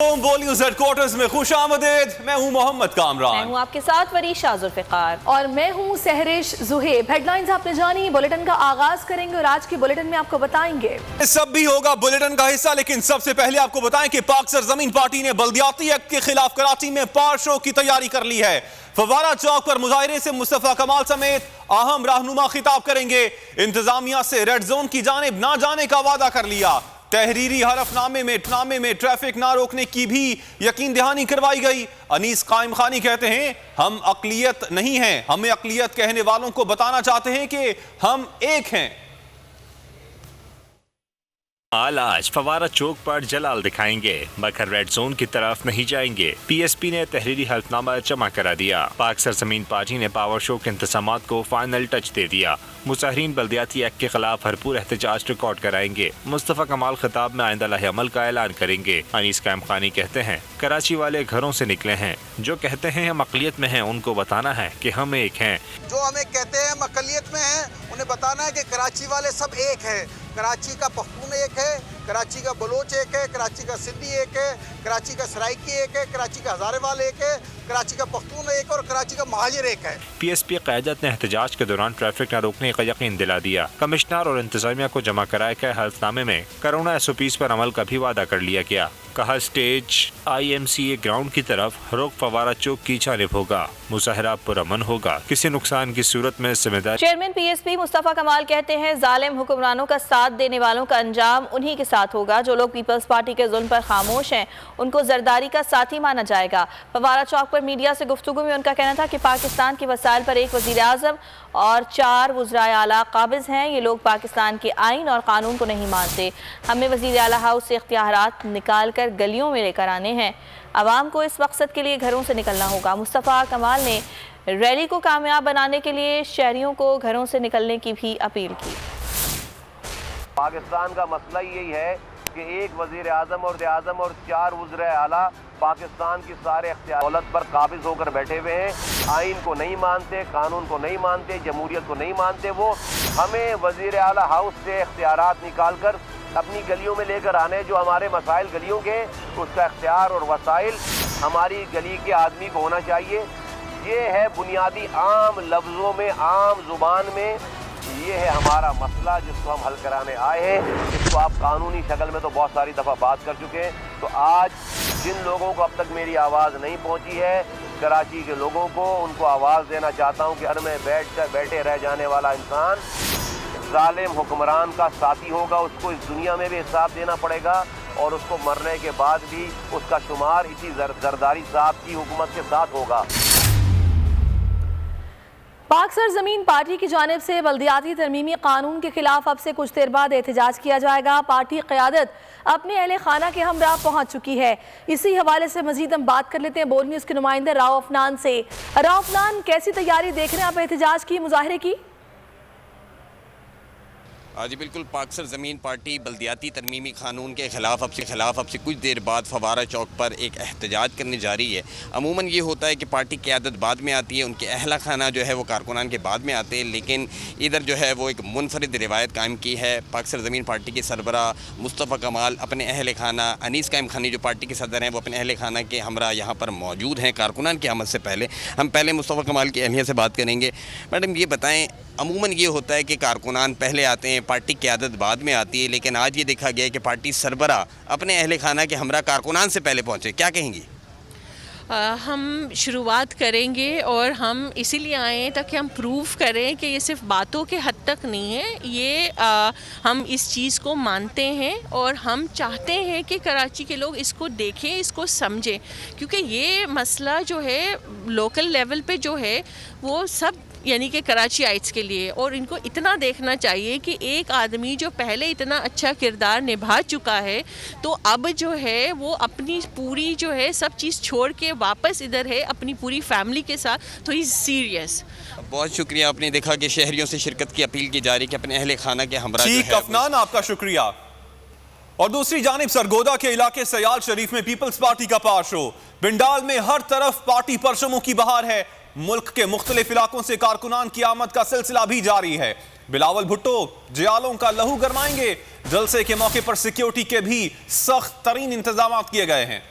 बोल news headquarters में खुश आमदेद। मैं हूं मोहम्मद कामरान। मैं हूं आपके साथ वरीशा जुल्फिकार और मैं हूं सहरिश जुहेब। हेडलाइंस आपने जानी, बुलेटिन का आगाज करेंगे और आज के बुलेटिन में आपको बताएंगे सब भी होगा बुलेटिन का हिस्सा, लेकिन सबसे पहले आपको बताएं कि पाक सरजमीन पार्टी ने बल्दियाती एक्ट के खिलाफ कराची में पार शो की तैयारी कर ली है। फवारा चौक पर मुजाहिरे से मुस्तफा कमाल समेत अहम रहनुमा खिताब करेंगे। इंतजामिया से रेड जोन की जानिब ना जाने का वादा कर लिया। तहरीरी हलफनामे में ट्रैफिक ना रोकने की भी यकीन दहानी करवाई गई। अनीस कायम खानी कहते हैं हम अकलियत नहीं हैं, हमें अकलियत कहने वालों को बताना चाहते हैं कि हम एक हैं। आज फवारा चौक पर जलाल दिखाएंगे मगर रेड जोन की तरफ नहीं जाएंगे। पीएसपी ने तहरीरी हल्फनामा जमा करा दिया। पाक सरजमीन पार्टी ने पावर शो के इंतजामात को फाइनल टच दे दिया। मुजाहिरीन बल्दियाती एक्ट के खिलाफ भरपूर एहतजाज रिकॉर्ड कराएंगे। मुस्तफा कमाल खिताब में आइंदा लहे अमल का ऐलान करेंगे। अनीस कायम खानी कहते हैं कराची वाले घरों से निकले हैं, जो कहते हैं हम अकलियत में हैं उनको बताना है कि हम एक हैं। जो हमें कहते हैं हम अकलियत में हैं उन्हें बताना है कि कराची वाले सब एक हैं। कराची का पख्तून एक है, कराची का बलोच एक है, कराची का सिंधी एक है, कराची का सराइकी एक है, कराची का हजारेवाल एक है, कराची का पख्तून एक और कराची का महाजिर एक है। पीएसपी क़यादत ने एहतजाज के दौरान ट्रैफिक न रोकने का यकीन दिला दिया। कमिश्नर और इंतजामिया को जमा कराए गए हल्फनामे में कोरोना SOPs पर अमल का भी वादा कर लिया गया। कहा स्टेज IMCA ग्राउंड की तरफ रुख फवारा चौक की जानिब होगा। मुजाहिरा पुरअमन होगा, किसी नुकसान की सूरत में जिम्मेदारी। चेयरमैन PSP मुस्तफा कमाल कहते हैं जालिम हुक्मरानों का साथ देने वालों का अंजाम उन्हीं के साथ होगा। जो लोग पीपल्स पार्टी के जुल्म पर खामोश हैं उनको जरदारी का साथी माना जाएगा। फवारा चौक पर मीडिया से गुफ्तगू में उनका कहना था कि पाकिस्तान के वसाइल पर एक वज़ीर आज़म और 4 वज़राए आला काबिज हैं। ये लोग पाकिस्तान के आइन और कानून को नहीं मानते। हमें वज़ीर आला हाउस से इख्तियारात निकाल कर गलियों में लेकर आने हैं। आवाम को इस मकसद के लिए घरों से निकलना होगा। मुस्तफा कमाल ने रैली को कामयाब बनाने के लिए शहरियों को घरों से निकलने की भी अपील की। पाकिस्तान का मसला यही है कि एक वज़ीर आज़म और आज़म और 4 वज़राए आला पाकिस्तान की सारे इख्तियार दौलत पर काबिज होकर बैठे हुए हैं। आइन को नहीं मानते, कानून को नहीं मानते, जमहूरियत को नहीं मानते। वो हमें वज़ीर आला हाउस से इख्तियारात निकाल कर अपनी गलियों में लेकर आने। जो हमारे मसाइल गलियों के, उसका इख्तियार और वसाइल हमारी गली के आदमी को होना चाहिए। ये है बुनियादी आम लफ्ज़ों में, आम जुबान में, ये है हमारा मसला जिसको हम हल कराने आए हैं। इसको आप कानूनी शक्ल में तो बहुत सारी दफ़ा बात कर चुके हैं। तो आज जिन लोगों को अब तक मेरी आवाज़ नहीं पहुंची है, कराची के लोगों को, उनको आवाज़ देना चाहता हूं कि घर में बैठे रह जाने वाला इंसान जालिम हुक्मरान का साथी होगा। उसको इस दुनिया में भी हिसाब देना पड़ेगा और उसको मरने के बाद भी उसका शुमार इसी जरदारी साहब की हुकूमत के साथ होगा। पाक सरजमीन पार्टी की जानिब से बल्दियाती तरमीमी कानून के खिलाफ अब से कुछ देर बाद एहतजाज किया जाएगा। पार्टी क़यादत अपने अहले खाना के हमरा पहुंच चुकी है। इसी हवाले से मजीद हम बात कर लेते हैं बोल न्यूज़ के नुमाइंदे राव अफनान से। राव अफनान, कैसी तैयारी देख रहे हैं आप एहतजाज की, मुजाहिरे की? जी बिल्कुल, पाक सरजमीन पार्टी बल्दियाती तरमीमी कानून के खिलाफ अब से कुछ देर बाद फवारा चौक पर एक एहतजाज करने जा रही है। अमूमन ये होता है कि पार्टी क़यादत बाद में आती है, उनके अहला खाना जो है वो कारकुनान के बाद में आते हैं, लेकिन इधर जो है वो एक मुनफरिद रिवायत कायम की है। पाक सरजमीन पार्टी के सरबरा मुस्तफ़ा कमाल अपने अहल खाना, अनीस कायम खानी जो पार्टी के सदर हैं, वो अपने अहल खाना के हमरा यहाँ पर मौजूद हैं कारकुनान की आमद से पहले। हम पहले मुस्तफ़ा कमाल की अहलिया से बात करेंगे। मैडम ये बताएँ, अमूमन ये होता है कि कारकुनान पहले आते हैं, पार्टी क़यादत बाद में आती है, लेकिन आज ये देखा गया है कि पार्टी सरबरा अपने अहले खाना के हमरा कारकुनान से पहले पहुँचे, क्या कहेंगी? हम शुरुआत करेंगे और हम इसीलिए आए हैं ताकि हम प्रूव करें कि ये सिर्फ बातों के हद तक नहीं है। ये हम इस चीज़ को मानते हैं और हम चाहते हैं कि कराची के लोग इसको देखें, इसको समझें, क्योंकि ये मसला जो है लोकल लेवल पे जो है वो सब यानी कि कराची आइट्स के लिए, और इनको इतना देखना चाहिए कि एक आदमी जो पहले इतना अच्छा किरदार निभा चुका है तो अब जो है वो अपनी पूरी जो है सब चीज़ छोड़ के वापस इधर है अपनी पूरी फैमिली के साथ, तो ही सीरियस। बहुत शुक्रिया। आपने देखा कि शहरियों से शिरकत की अपील की जा रही है कि अपने अहले खाना के हमरा अफनान, आपका शुक्रिया। और दूसरी जानिब सरगोदा के इलाके सयाल शरीफ में पीपल्स पार्टी का पार शो। बिंडाल में हर तरफ पार्टी परचमों की बहार है। मुल्क के मुख्तलिफ इलाकों से कारकुनान की आमद का सिलसिला भी जारी है। बिलावल भुट्टो जियालों का लहू गरमाएंगे। जलसे के मौके पर सिक्योरिटी के भी सख्त तरीन इंतजाम किए गए हैं।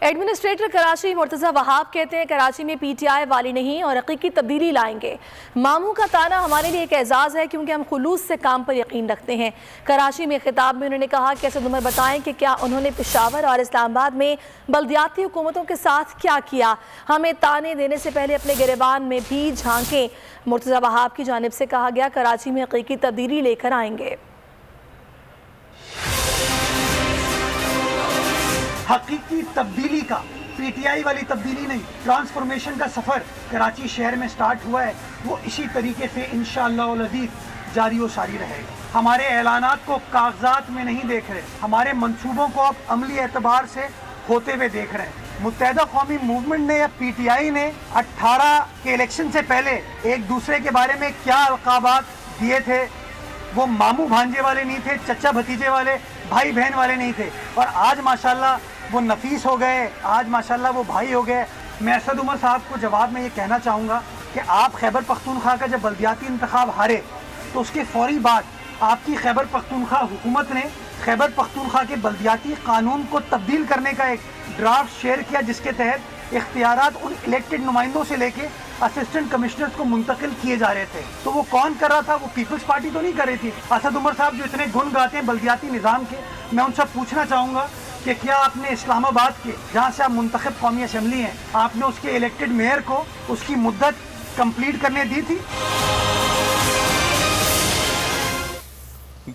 एडमिनिस्ट्रेटर कराची मुर्तज़ा वहाब कहते हैं कराची में PTI वाली नहीं और हकीकी तब्दीली लाएंगे। मामू का ताना हमारे लिए एक एजाज़ है क्योंकि हम खुलूस से काम पर यकीन रखते हैं। कराची में खिताब में उन्होंने कहा कि असद उमर बताएं कि क्या उन्होंने पेशावर और इस्लामाबाद में बल्दियाती हुकूमतों के साथ क्या किया। हमें ताने देने से पहले अपने गिरबान में भी झांकें। मुर्तज़ा वहाब की जानिब से कहा गया कराची में हकीकी तब्दीली लेकर आएंगे। हकीकी तब्दीली का, PTI वाली तब्दीली नहीं, ट्रांसफॉर्मेशन का सफ़र कराची शहर में स्टार्ट हुआ है, वो इसी तरीके से इंशाअल्लाह अज़ीज़ जारी व सारी रहेगा। हमारे ऐलानात को कागजात में नहीं देख रहे, हमारे मंसूबों को अब अमली एतबार से होते हुए देख रहे हैं। मुत्तहिदा कौमी मूवमेंट ने या PTI ने 18 के इलेक्शन से पहले एक दूसरे के बारे में क्या अलकाबात दिए थे, वो मामू भांजे वाले नहीं थे, चचा भतीजे वाले, भाई बहन वाले नहीं थे। और आज माशाल्लाह वो नफीस हो गए, आज माशाल्लाह वो भाई हो गए। मैं असद उमर साहब को जवाब में ये कहना चाहूँगा कि आप खैबर पख्तूनख्वा का जब बल्दियाती इंतखाब हारे तो उसके फौरी बाद आपकी खैबर पख्तूनख्वा हुकूमत ने खैबर पख्तूनख्वा के बल्दियाती कानून को तब्दील करने का एक ड्राफ्ट शेयर किया, जिसके तहत इख्तियारात उन इलेक्टेड नुमाइंदों से लेके असिस्टेंट कमिश्नर्स को मुंतकिल किए जा रहे थे। तो वो कौन कर रहा था? वो पीपल्स पार्टी तो नहीं कर रही थी। असद उमर साहब जो इतने गुण गाते हैं बल्दियाती निज़ाम के, मैं उनसे पूछना चाहूँगा कि क्या आपने इस्लामाबाद के, जहाँ से आप मुंतखब कौमी असम्बली हैं, आपने उसके इलेक्टेड मेयर को उसकी मुद्दत कंप्लीट करने दी थी?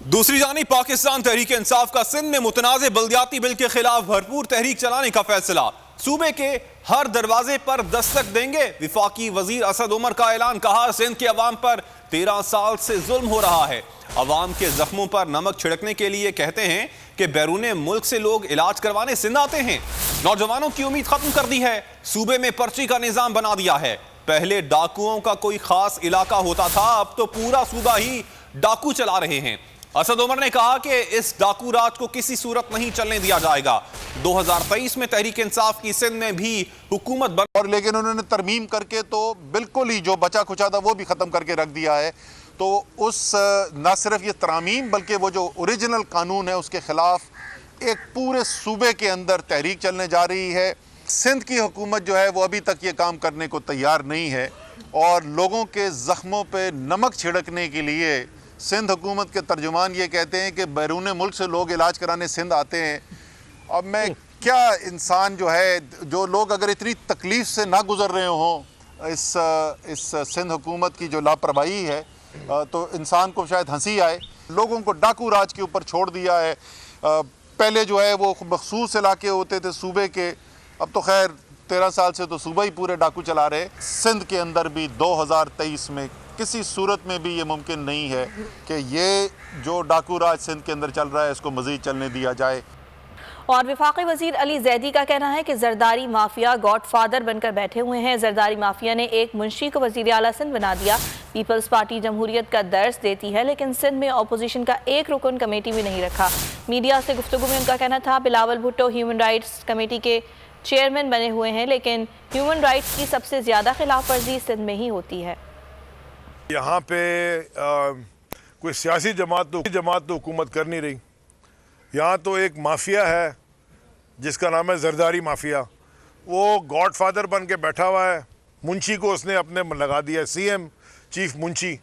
दूसरी जानिब पाकिस्तान तहरीक इंसाफ का सिंध में मुतनाज़ बल्दियाती बिल के खिलाफ भरपूर तहरीक चलाने का फैसला। सूबे के हर दरवाजे पर दस्तक देंगे। विफाकी वजीर असद उमर का ऐलान। कहा सिंध के अवाम पर 13 साल से जुल्म हो रहा है। अवाम के जख्मों पर नमक छिड़कने के लिए कहते हैं कि बैरूने मुल्क से लोग इलाज करवाने सिंध आते हैं। नौजवानों की उम्मीद खत्म कर दी है। सूबे में पर्ची का निजाम बना दिया है। पहले डाकुओं का कोई खास इलाका होता था, अब तो पूरा सूबा ही डाकू चला रहे हैं। असद उमर ने कहा कि इस डाकू राज को किसी सूरत नहीं चलने दिया जाएगा। 2023 में तहरीक इंसाफ की सिंध में भी हुकूमत बन, और लेकिन उन्होंने तरमीम करके तो बिल्कुल ही जो बचा खुचा था वो भी ख़त्म करके रख दिया है। तो उस न सिर्फ ये तरमीम बल्कि वो जो ओरिजिनल कानून है उसके ख़िलाफ़ एक पूरे सूबे के अंदर तहरीक चलने जा रही है। सिंध की हुकूमत जो है वो अभी तक ये काम करने को तैयार नहीं है और लोगों के ज़ख्मों पे नमक छिड़कने के लिए सिंध हुकूमत के तर्जुमान ये कहते हैं कि बैरून मुल्क से लोग इलाज कराने सिंध आते हैं। अब मैं क्या इंसान जो है, जो लोग अगर इतनी तकलीफ़ से ना गुज़र रहे हों इस सिंध हुकूमत की जो लापरवाही है, तो इंसान को शायद हंसी आए। लोगों को डाकू राज के ऊपर छोड़ दिया है। पहले जो है वो मखसूस इलाके होते थे सूबे के, अब तो खैर 13 साल से तो सूबा ही पूरे डाकू चला रहे। सिंध के अंदर भी 2023 में किसी सूरत में भी ये मुमकिन नहीं है कि ये जो डाकू राज सिंध के अंदर चल रहा है इसको मज़ीद चलने दिया जाए। और वफाकी वजीर अली जैदी का कहना है कि जरदारी माफिया गॉडफादर बनकर बैठे हुए हैं। जरदारी माफिया ने एक मुंशी को वजीर आला सिंध बना दिया। पीपल्स पार्टी जमहूरियत का दर्स देती है लेकिन सिंध में अपोजिशन का एक रुकन कमेटी भी नहीं रखा। मीडिया से गुफ्तगू में उनका कहना था Bilawal Bhutto human rights committee के चेयरमैन बने हुए हैं लेकिन ह्यूमन राइट्स की सबसे ज़्यादा खिलाफ वर्जी सिंध में ही होती है। यहाँ पे कोई सियासी जमात तो हुकूमत कर नहीं रही। यहाँ तो एक माफिया है जिसका नाम है जरदारी माफिया। वो गॉडफादर बन के बैठा हुआ है। मुंशी को उसने अपने लगा दिया CM चीफ मुंशी,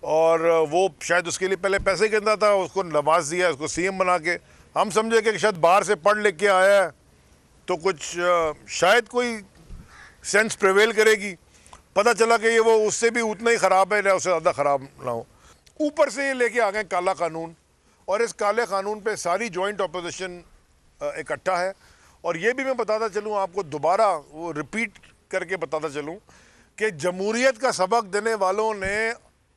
और वो शायद उसके लिए पहले पैसे गिनता था, उसको नवाज दिया, उसको CM बना के। हम समझे कि शायद बाहर से पढ़ लिख के आया है तो कुछ शायद कोई सेंस प्रिवेल करेगी। पता चला कि ये वो उससे भी उतना ही ख़राब है या उससे ज़्यादा ख़राब ना हो। ऊपर से ये लेके आ गए काला कानून, और इस काले कानून पे सारी जॉइंट अपोजिशन इकट्ठा है। और ये भी मैं बताता चलूँ आपको, दोबारा वो रिपीट करके बताता चलूँ कि जमहूरियत का सबक देने वालों ने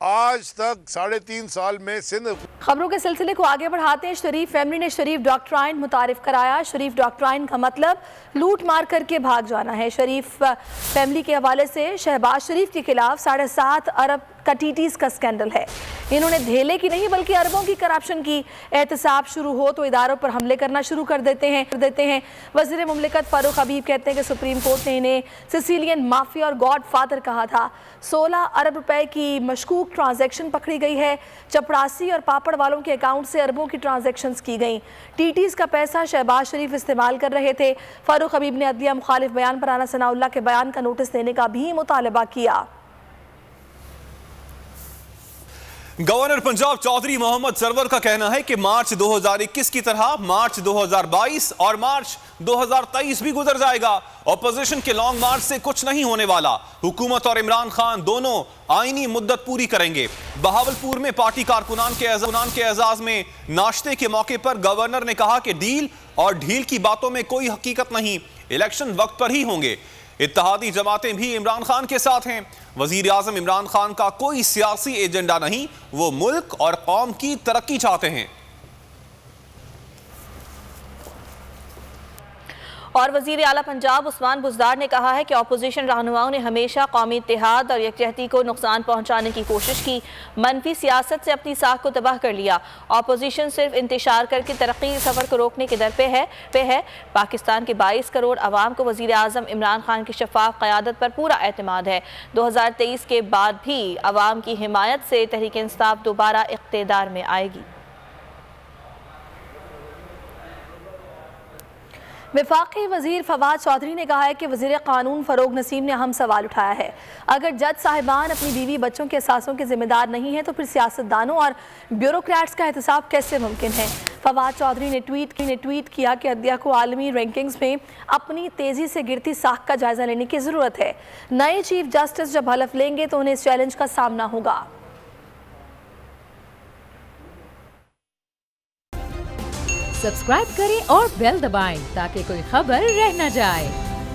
आज तक 3.5 साल में सिंध। खबरों के सिलसिले को आगे बढ़ाते हैं। शरीफ फैमिली ने शरीफ डॉक्ट्राइन मुतारिफ कराया। शरीफ डॉक्ट्राइन का मतलब लूट मार करके भाग जाना है। शरीफ फैमिली के हवाले से शहबाज शरीफ के खिलाफ 7.5 अरब का टीटीज का स्कैंडल है। इन्होंने धेले की नहीं बल्कि अरबों की करप्शन की। एहतसाब शुरू हो तो इदारों पर हमले करना शुरू कर देते हैं। वज़ीर मुमलिकत फारूक हबीब कहते हैं कि सुप्रीम कोर्ट ने इन्हें सिसिलियन माफिया और गॉड फादर कहा था। 16 अरब रुपए की मशकूक ट्रांजैक्शन पकड़ी गई है। चपरासी और पापड़ वालों के अकाउंट से अरबों की ट्रांजैक्शंस की गई। टीटीज का पैसा शहबाज शरीफ इस्तेमाल कर रहे थे। फारूक हबीब ने अदलिया मुखालिफ बयान पर राना सनाउल्लाह के बयान का नोटिस देने का भी मुतालबा किया। गवर्नर पंजाब चौधरी मोहम्मद सरवर का कहना है कि मार्च 2021 की तरह मार्च 2022 और मार्च 2023 भी गुजर जाएगा। ऑपोजिशन के लॉन्ग मार्च से कुछ नहीं होने वाला। हुकूमत और इमरान खान दोनों आईनी मुद्दत पूरी करेंगे। बहावलपुर में पार्टी कारकुनान के एजाज में नाश्ते के मौके पर गवर्नर ने कहा कि डील और ढील की बातों में कोई हकीकत नहीं, इलेक्शन वक्त पर ही होंगे। इत्तेहादी जमातें भी इमरान खान के साथ हैं। वजीर आजम इमरान खान का कोई सियासी एजेंडा नहीं, वो मुल्क और कौम की तरक्की चाहते हैं। और वजीर आला पंजाब उस्मान बुज़दार ने कहा है कि अपोजिशन रहनुमाओं ने हमेशा कौमी इत्तेहाद और यकजहती को नुकसान पहुंचाने की कोशिश की, मनफी सियासत से अपनी साख को तबाह कर लिया। अपोजिशन सिर्फ इंतशार करके तरक्की के सफ़र को रोकने के दर पे है। पाकिस्तान के 22 करोड़ अवाम को वजीर आज़म इमरान खान की शफाफ क़यादत पर पूरा एतमाद है। 2023 के बाद भी अवाम की हिमायत से तहरीक इंसाफ दोबारा इक़्तिदार में आएगी। वफाकी वजीर फवाद चौधरी ने कहा है कि वजीर कानून फरोग नसीम ने अहम सवाल उठाया है। अगर जज साहिबान अपनी बीवी बच्चों के एहसासों के जिम्मेदार नहीं हैं तो फिर सियासतदानों और ब्यूरोक्रेट्स का एहतसाब कैसे मुमकिन है। फवाद चौधरी ने ट्वीट किया कि अदलिया को आलमी रैंकिंग्स में अपनी तेज़ी से गिरती साख का जायजा लेने की ज़रूरत है। नए चीफ जस्टिस जब हलफ लेंगे तो उन्हें इस चैलेंज का सामना होगा। सब्सक्राइब करें और बेल दबाएं ताकि कोई खबर रह न जाए।